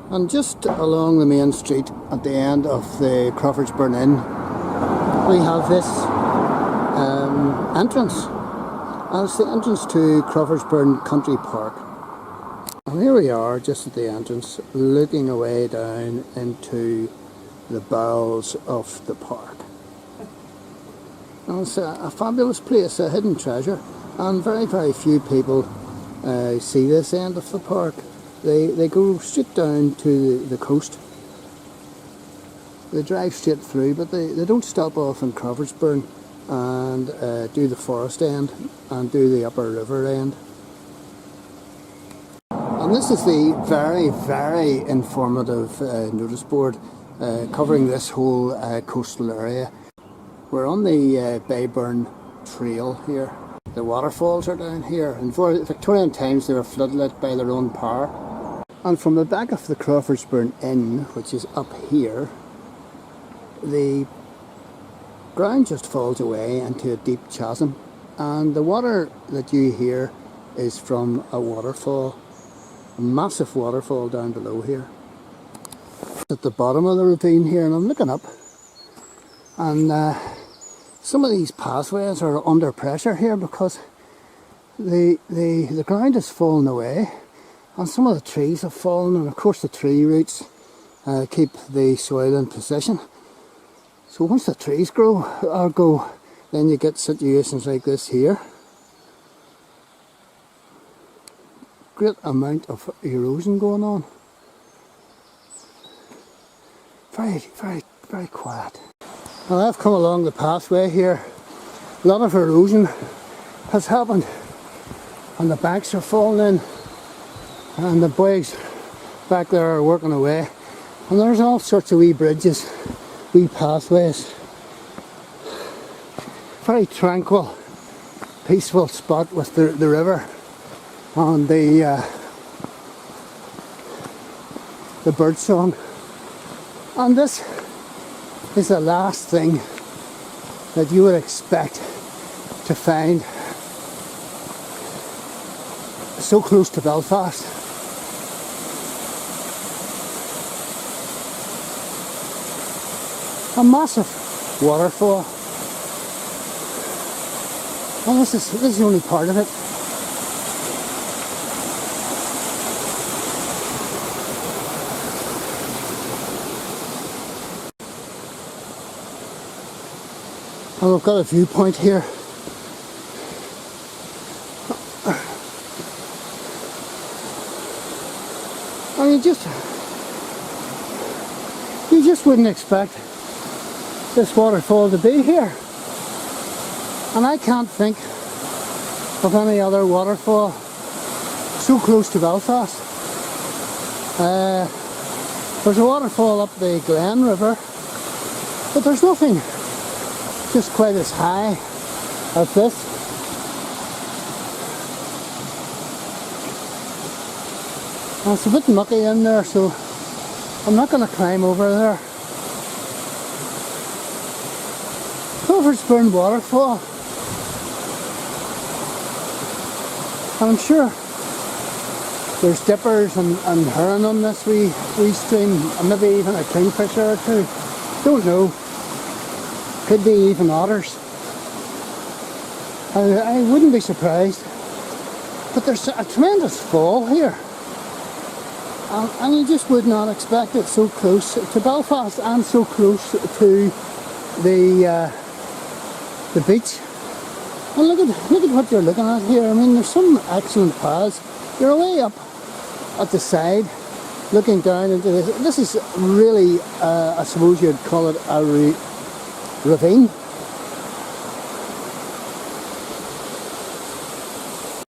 And just along the main street at the end of the Crawfordsburn Inn, we have this entrance. And it's the entrance to Crawfordsburn Country Park. And here we are, just at the entrance, looking away down into the bowels of the park. And it's a fabulous place, a hidden treasure, and very, very few people see this end of the park. They go straight down to the coast. They drive straight through, but they don't stop off in Crawfordsburn and do the forest end and do the upper river end. And this is the very, very informative notice board covering this whole coastal area. We're on the Bayburn Trail here. The waterfalls are down here. In Victorian times they were floodlit by their own power. And from the back of the Crawfordsburn Inn, which is up here, the ground just falls away into a deep chasm. And the water that you hear is from a waterfall, a massive waterfall down below here. At the bottom of the ravine here, and I'm looking up, and some of these pathways are under pressure here because the ground has fallen away. And some of the trees have fallen, and of course the tree roots keep the soil in position. So once the trees grow or go, then you get situations like this here. Great amount of erosion going on. Very, very, very quiet. Well, I've come along the pathway here. A lot of erosion has happened, and the banks are falling in. And the boys back there are working away, and there's all sorts of wee bridges, wee pathways. Very tranquil, peaceful spot with the river and the birdsong. And this is the last thing that you would expect to find so close to Belfast. A massive waterfall, and this is only part of it. And we've got a viewpoint here. And you just wouldn't expect this waterfall to be here, and I can't think of any other waterfall so close to Belfast. There's a waterfall up the Glen River, but there's nothing just quite as high as this. And it's a bit mucky in there, so I'm not going to climb over there. Crawfordsburn waterfall, and I'm sure there's dippers and herring on this wee stream, and maybe even a kingfisher or two. Don't know. Could be even otters. I wouldn't be surprised. But there's a tremendous fall here, and you just would not expect it so close to Belfast and so close to the beach. And look at what you're looking at here. I mean, there's some excellent paths. You're way up at the side, looking down into this. This is really, I suppose you'd call it a ravine.